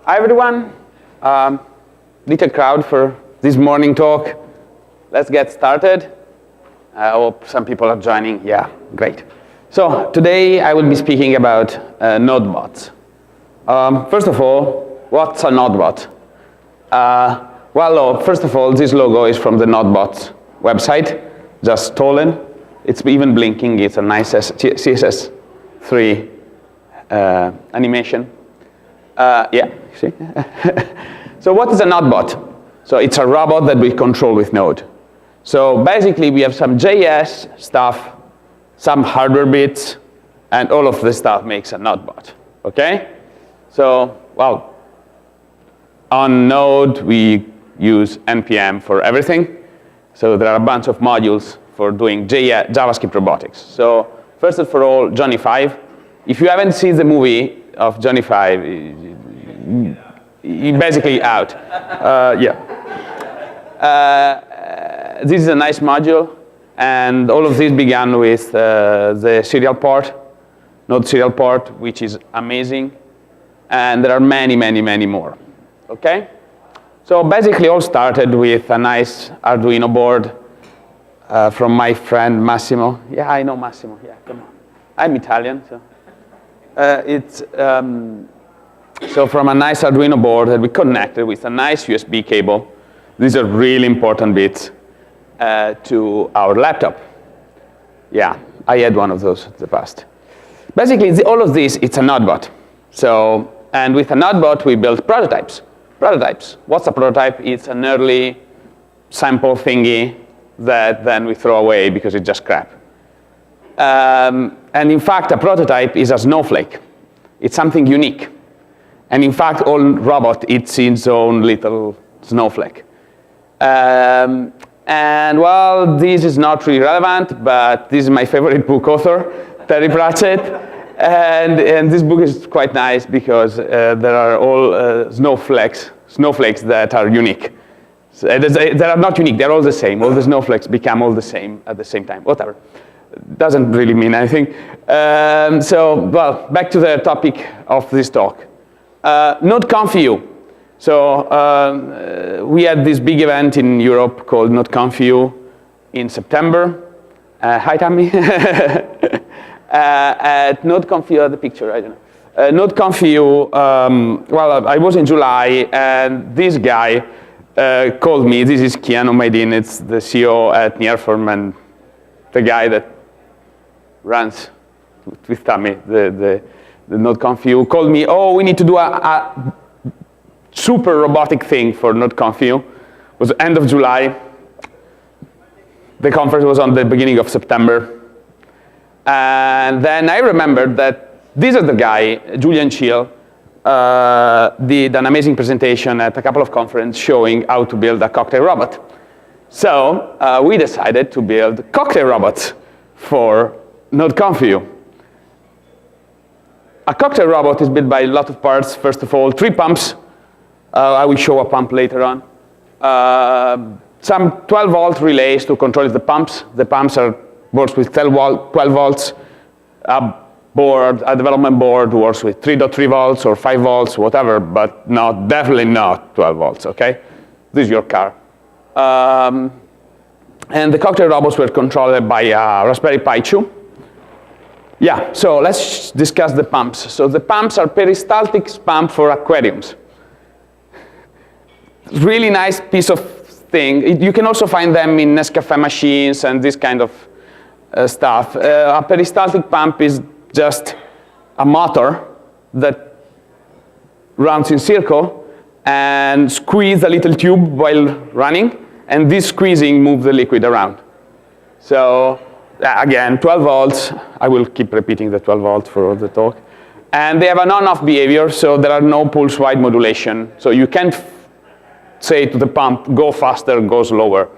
Hi, everyone. Little crowd for this morning talk. Let's get started. I hope some people are joining. Yeah, great. So today I will be speaking about NodeBots. First of all, what's a NodeBot? First of all, this logo is from the NodeBots website, just stolen. It's even blinking. It's a nice CSS3 animation. Yeah, see? So what is a NodeBot? So it's a robot that we control with Node. So basically, we have some JS stuff, some hardware bits, and all of this stuff makes a NodeBot, OK? So, well, on Node, we use NPM for everything. So there are a bunch of modules for doing JavaScript robotics. So first of all, Johnny 5. If you haven't seen the movie of Johnny 5, you're basically out. This is a nice module. And all of this began with the serial port, Node serial port, which is amazing. And there are many, many, many more. OK? So basically, all started with a nice Arduino board from my friend Massimo. Yeah, I know Massimo. Yeah, come on. I'm Italian, so. So from a nice Arduino board that we connected with a nice USB cable. These are really important bits to our laptop. Yeah, I had one of those in the past. Basically, all of this, it's a NodeBot. So, and with a NodeBot, we built prototypes. Prototypes. What's a prototype? It's an early sample thingy that then we throw away because it's just crap. And in fact, a prototype is a snowflake. It's something unique. And in fact, all robot, it's its own little snowflake. And well, this is not really relevant, but this is my favorite book author, Terry Pratchett. And this book is quite nice because there are all snowflakes that are unique. So they are not unique, they're all the same. All the snowflakes become all the same at the same time, whatever. Doesn't really mean anything. Well, back to the topic of this talk. NodeConf.eu. So we had this big event in Europe called NodeConf.eu in September. Hi, Tammy. At NodeConf.eu, the picture, I don't know. NodeConf.eu, well, I was in July, and this guy called me. This is Keanu Maydin. It's the CEO at nearForm and the guy that runs with Tammy, the NodeConf.eu, called me. Oh, we need to do a super robotic thing for NodeConf.eu. It was the end of July. The conference was on the beginning of September. And then I remembered that this is the guy, Julian Chill, did an amazing presentation at a couple of conferences showing how to build a cocktail robot. So we decided to build cocktail robots for NodeConf.eu. A cocktail robot is built by a lot of parts. First of all, 3 pumps. I will show a pump later on. Some 12-volt relays to control the pumps. The pumps are works with 12 volts. A development board works with 3.3 volts or 5 volts, whatever, but definitely not 12 volts, OK? This is your car. And the cocktail robots were controlled by a Raspberry Pi2. Yeah, so let's discuss the pumps. So the pumps are peristaltic pump for aquariums. Really nice piece of thing. You can also find them in Nescafe machines and this kind of stuff. A peristaltic pump is just a motor that runs in circle and squeeze a little tube while running, and this squeezing moves the liquid around. So again, 12 volts. I will keep repeating the 12 volts for all the talk. And they have an on-off behavior, so there are no pulse width modulation. So you can't say to the pump, go faster, go slower.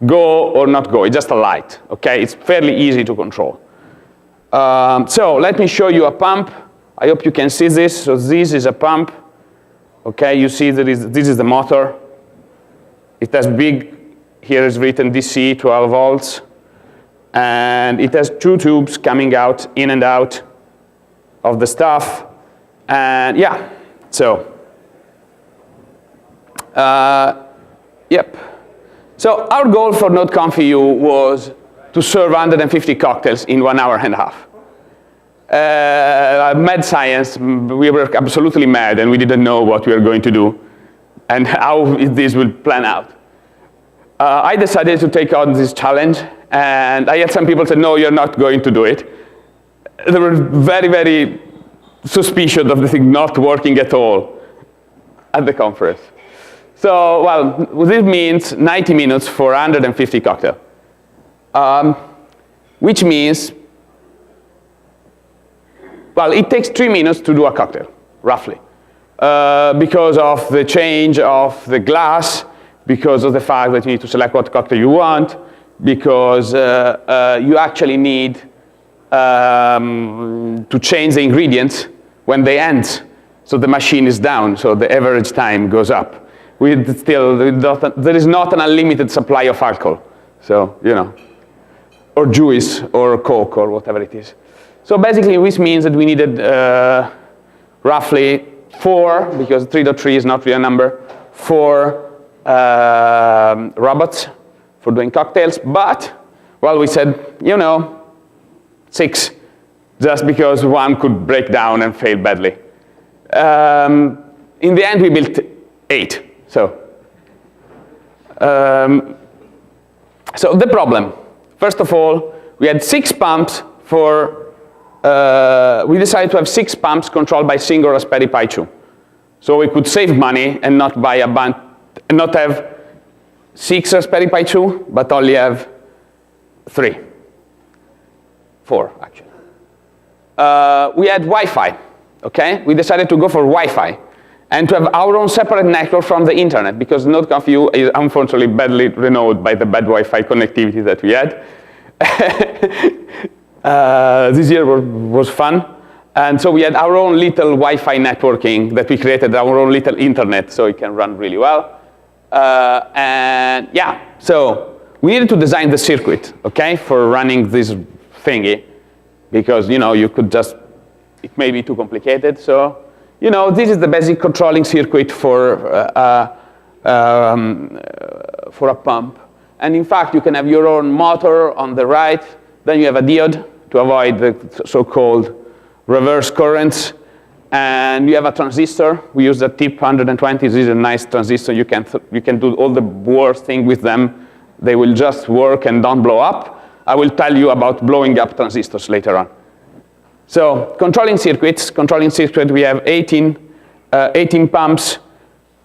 Go or not go, it's just a light, OK? It's fairly easy to control. So let me show you a pump. I hope you can see this. So this is a pump. OK, you see this is the motor. It has here is written DC, 12 volts. And it has 2 tubes coming out, in and out of the stuff. And yeah, so Yep. So our goal for NodeConf.eu was to serve 150 cocktails in 1 hour and a half. Mad science, we were absolutely mad, and we didn't know what we were going to do and how this will plan out. I decided to take on this challenge, and I had some people say, no, you're not going to do it. They were very, very suspicious of the thing not working at all at the conference. So, well, this means 90 minutes for 150 cocktails, which means, well, it takes 3 minutes to do a cocktail, roughly, because of the change of the glass, because of the fact that you need to select what cocktail you want, because you actually need to change the ingredients when they end, so the machine is down, so the average time goes up. There is not an unlimited supply of alcohol, so, you know, or juice, or Coke, or whatever it is. So basically, this means that we needed roughly 4, because 3.3 is not really a number, 4 robots for doing cocktails, but, well, we said, you know, 6, just because one could break down and fail badly. In the end, we built 8. So the problem, first of all, we had 6 pumps for, we decided to have 6 pumps controlled by single Raspberry Pi2. So we could save money and not buy a bunch, and not have 6 Raspberry Pi2, but only have 4 actually. We had Wi-Fi, okay? We decided to go for Wi-Fi and to have our own separate network from the internet, because NodeConf.eu is unfortunately badly renowned by the bad Wi-Fi connectivity that we had. This year was fun. And so we had our own little Wi-Fi networking that we created, our own little internet, so it can run really well. And yeah, so we needed to design the circuit, okay, for running this thingy, because, you know, you could just, it may be too complicated. So, you know, this is the basic controlling circuit for a pump. And in fact, you can have your own motor on the right. Then you have a diode to avoid the so-called reverse currents. And you have a transistor. We use the TIP 120. This is a nice transistor. You can do all the worst thing with them. They will just work and don't blow up. I will tell you about blowing up transistors later on. So controlling circuit, we have 18 pumps,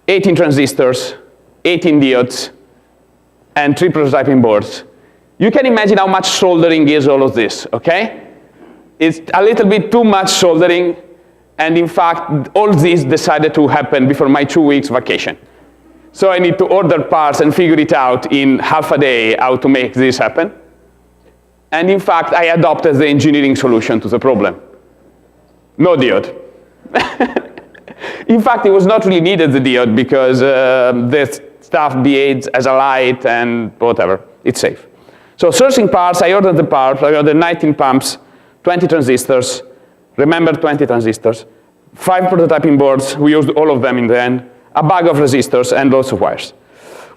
18 transistors, 18 diodes, and 3 prototyping boards. You can imagine how much soldering is all of this, okay? It's a little bit too much soldering, and in fact, all this decided to happen before my 2 weeks vacation. So I need to order parts and figure it out in half a day how to make this happen. And in fact, I adopted the engineering solution to the problem. No diode. In fact, it was not really needed, the diode, because this stuff behaves as a light and whatever. It's safe. So sourcing parts, I ordered the parts. I ordered 19 pumps, 20 transistors. Remember, 20 transistors. 5 prototyping boards. We used all of them in the end. A bag of resistors and lots of wires.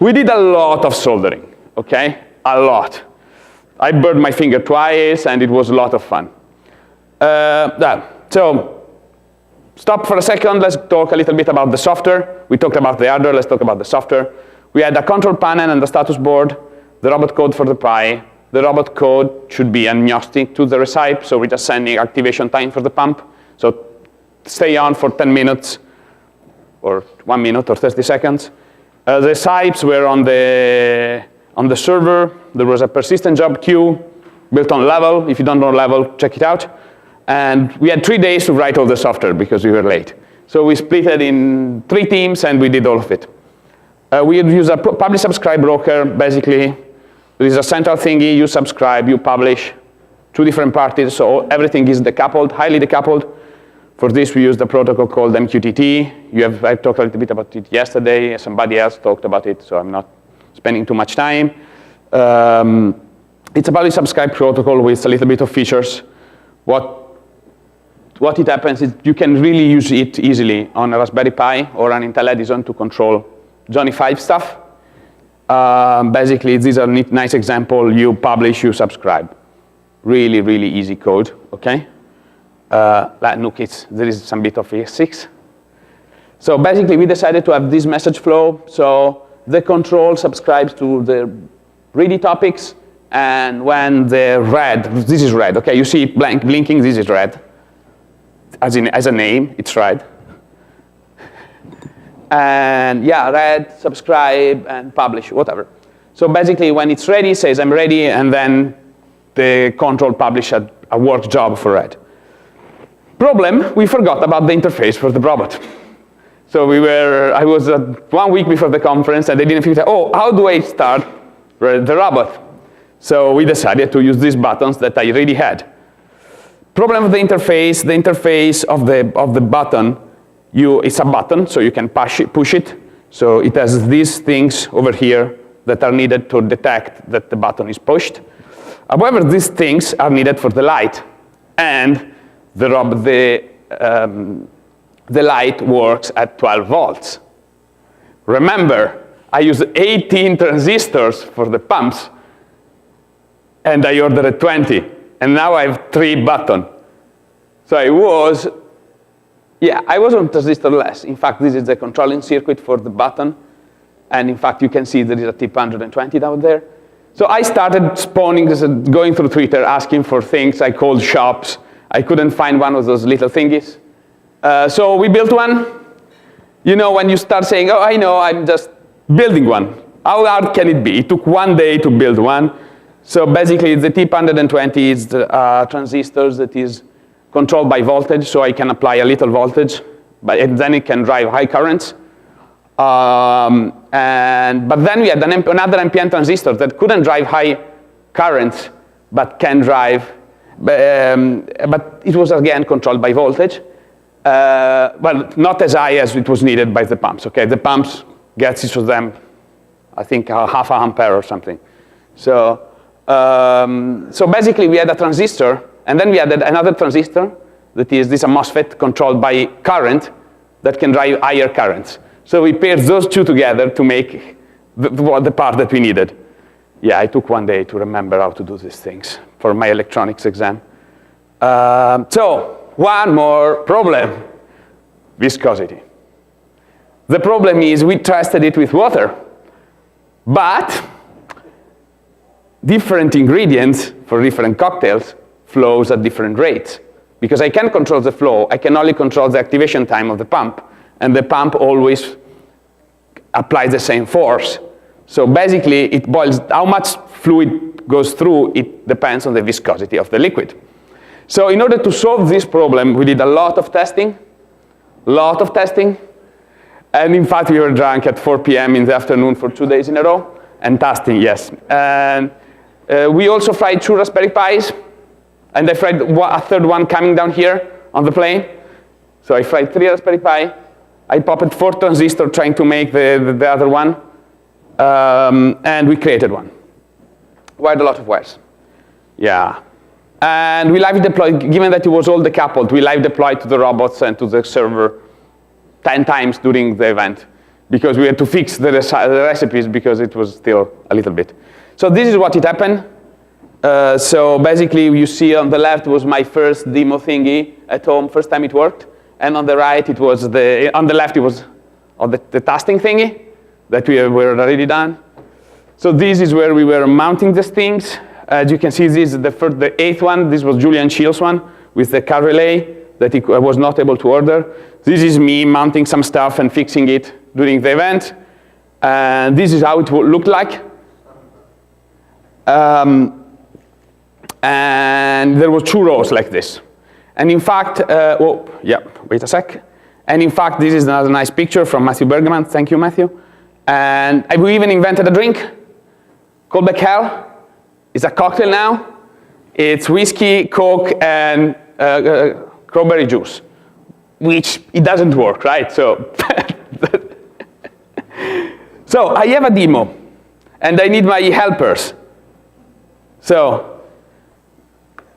We did a lot of soldering, okay? A lot. I burned my finger twice, and it was a lot of fun. So stop for a second. Let's talk a little bit about the software. We talked about the hardware. Let's talk about the software. We had a control panel and the status board, the robot code for the Pi. The robot code should be agnostic to the recipe, so we're just sending activation time for the pump. So stay on for 10 minutes, or 1 minute, or 30 seconds. The recipes were on the server. There was a persistent job queue built on Level. If you don't know Level, check it out. And we had 3 days to write all the software because we were late. So we split it in 3 teams, and we did all of it. We use a publish subscribe broker. Basically, there is a central thingy. You subscribe, you publish, 2 different parties. So everything is decoupled, highly decoupled. For this, we used a protocol called MQTT. I talked a little bit about it yesterday. Somebody else talked about it, so I'm not spending too much time. It's a publish subscribe protocol with a little bit of features. What it happens is you can really use it easily on a Raspberry Pi or an Intel Edison to control Johnny 5 stuff. Basically, these are nice example. You publish, you subscribe. Really, really easy code, okay? Look, there is some bit of ES6. So basically, we decided to have this message flow. So the control subscribes to the ready topics. And when the red, this is red, okay? You see it blinking, this is red. As a name, it's red. And yeah, red, subscribe, and publish, whatever. So basically, when it's ready, it says, I'm ready, and then the control publish a work job for red. Problem, we forgot about the interface for the robot. So I was 1 week before the conference, and they didn't figure out, oh, how do I start the robot? So we decided to use these buttons that I already had. Problem with the interface of the button, it's a button, so you can push it. So it has these things over here that are needed to detect that the button is pushed. However, these things are needed for the light. And the light works at 12 volts. Remember, I used 18 transistors for the pumps, and I ordered 20. And now I have 3 buttons. So I was on transistor-less. In fact, this is the controlling circuit for the button. And in fact, you can see there is a tip 120 down there. So I started spawning, going through Twitter, asking for things I called shops. I couldn't find one of those little thingies. So we built one. You know, when you start saying, oh, I know, I'm just building one. How hard can it be? It took 1 day to build one. So basically, the tip 120 is the transistors that is controlled by voltage, so I can apply a little voltage, and then it can drive high currents. But then we had another NPN transistor that couldn't drive high currents, but can drive, but it was again controlled by voltage. Well, not as high as it was needed by the pumps. Okay, the pumps gets each of them, I think, half an ampere or something. So basically, we had a transistor. And then we added another transistor that is this MOSFET controlled by current that can drive higher currents. So we paired those two together to make the part that we needed. Yeah, I took 1 day to remember how to do these things for my electronics exam. So one more problem, viscosity. The problem is we tested it with water, but different ingredients for different cocktails flows at different rates. Because I can control the flow, I can only control the activation time of the pump, and the pump always applies the same force. So basically, it boils, how much fluid goes through, it depends on the viscosity of the liquid. So in order to solve this problem, we did a lot of testing, and in fact, we were drunk at 4 p.m. in the afternoon for 2 days in a row, and testing, yes. And we also fried 2 Raspberry Pis, and I fried a third one coming down here on the plane. So I fried 3 Raspberry Pi. I popped 4 transistors trying to make the other one. And we created one. Wired a lot of wires. Yeah. And we live deployed, given that it was all decoupled, we live deployed to the robots and to the server 10 times during the event, because we had to fix the recipes because it was still a little bit. So this is what it happened. So basically, you see on the left was my first demo thingy at home, first time it worked. And on the right, it was on the left, it was the testing thingy that we were already done. So this is where we were mounting these things. As you can see, this is the 8th one. This was Julian Shields' one with the car relay that he was not able to order. This is me mounting some stuff and fixing it during the event. And this is how it looked like. And there were 2 rows like this. And in fact, wait a sec. And in fact, this is another nice picture from Matthew Bergman. Thank you, Matthew. And we even invented a drink called Black Hell. It's a cocktail now. It's whiskey, Coke, and strawberry juice, which it doesn't work, right? So, so I have a demo, and I need my helpers. So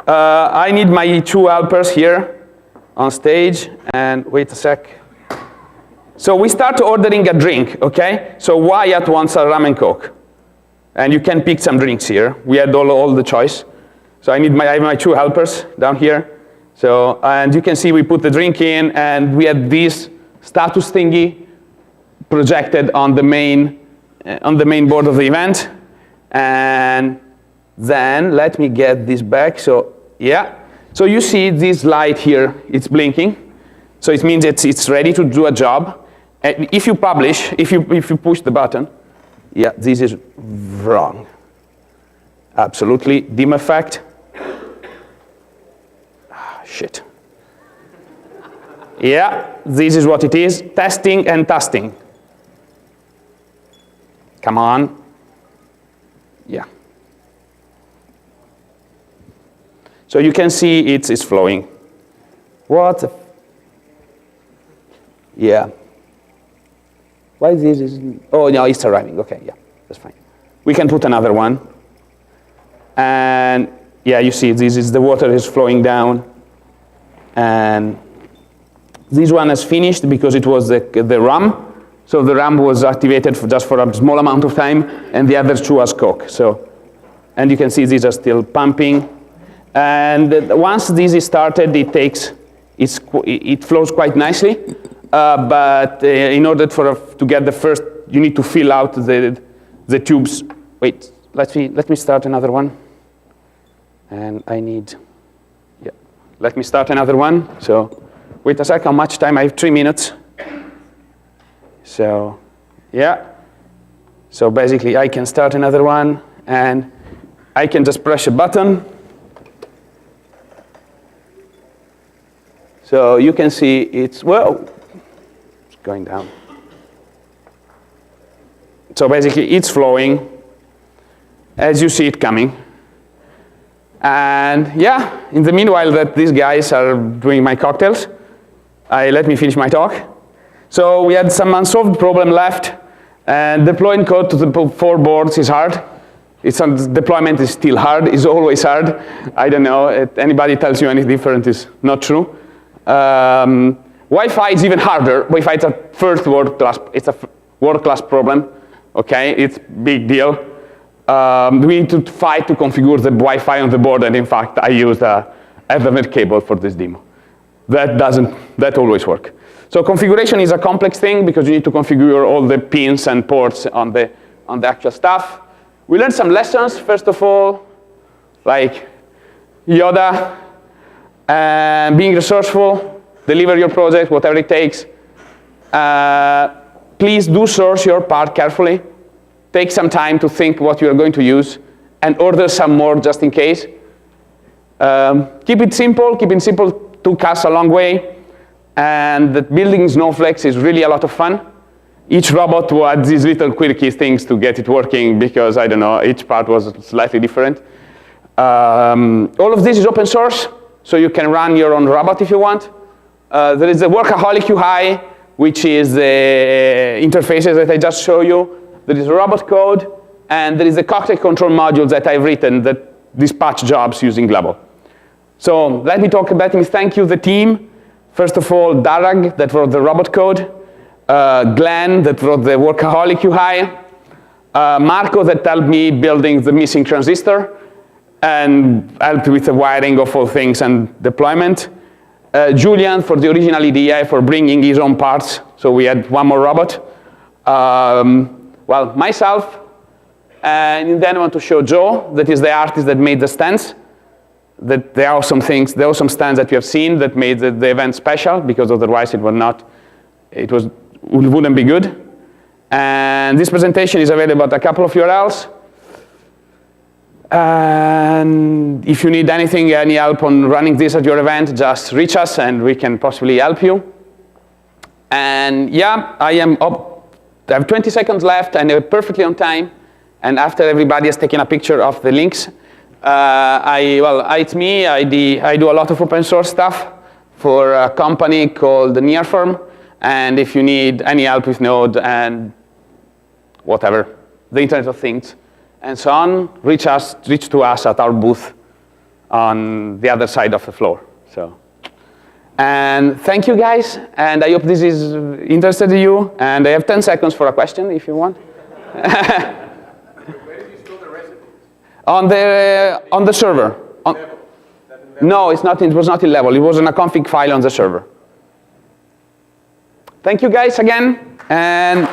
I need my 2 helpers here on stage, and wait a sec. So we start ordering a drink, okay? So Wyatt wants a ramen coke. And you can pick some drinks here. We had all the choice. So I have my 2 helpers down here. So, and you can see we put the drink in, and we had this status thingy projected on the main board of the event. And then let me get this back. So yeah. So you see this light here, it's blinking. So it means it's ready to do a job. And if you publish, if you push the button, yeah, this is wrong. Absolutely, dim effect. Shit. Yeah, this is what it is, testing and testing. Come on. Yeah. So you can see it's flowing. What the yeah. Why this is, oh no, it's arriving, okay, yeah, that's fine. We can put another one. And yeah, you see the water is flowing down. And this one has finished because it was the RAM. So the RAM was activated just for a small amount of time, and the other 2 as Coke. So, and you can see these are still pumping. And once this is started, it flows quite nicely. But in order to get the first, you need to fill out the tubes. Wait, let me start another one. And I need, yeah, let me start another one. So wait a sec, how much time? I have 3 minutes. So yeah. So basically I can start another one, and I can just press a button. So you can see it's, well, going down. So basically it's flowing as you see it coming. And yeah, in the meanwhile that these guys are doing my cocktails, let me finish my talk. So we had some unsolved problem left, and deploying code to the 4 boards is hard. Deployment is still hard, it's always hard. I don't know, if anybody tells you anything different is not true. Wi-Fi is even harder. Wi-Fi is it's a world-class problem, okay? It's a big deal. We need to fight to configure the Wi-Fi on the board, and in fact, I used a Ethernet cable for this demo. That always work. So configuration is a complex thing because you need to configure all the pins and ports on the actual stuff. We learned some lessons, first of all, like Yoda, being resourceful, deliver your project, whatever it takes. Please do source your part carefully. Take some time to think what you are going to use, and order some more just in case. Keep it simple. Keeping simple took us a long way. And building snowflakes is really a lot of fun. Each robot had these little quirky things to get it working because, I don't know, each part was slightly different. All of this is open source, so you can run your own robot if you want. There is the Workaholic UI, which is the interfaces that I just showed you. There is robot code, and there is the cocktail control modules that I've written that dispatch jobs using Global. So let me thank you, the team. First of all, Darag, that wrote the robot code. Glenn, that wrote the Workaholic UI. Marco, that helped me building the missing transistor and helped with the wiring of all things and deployment. Julian, for the original idea, for bringing his own parts, so we had one more robot. Well, myself, and then I want to show Joe, that is the artist that made the stands. That there are some things, there are some stands that you have seen that made the event special, because otherwise it wouldn't be good. And this presentation is available at a couple of URLs. And if you need anything, any help on running this at your event, just reach us and we can possibly help you. And yeah, I have 20 seconds left and we're perfectly on time. And after everybody has taken a picture of the links, it's me. I do a lot of open source stuff for a company called nearForm. And if you need any help with Node and whatever, the Internet of Things, and so on, reach to us at our booth on the other side of the floor. So, And thank you, guys. And I hope this is interested in you. And I have 10 seconds for a question, if you want. Where did you store the recipes? On the server. Level. No, it's not. It was not in level. It was in a config file on the server. Thank you, guys, again. And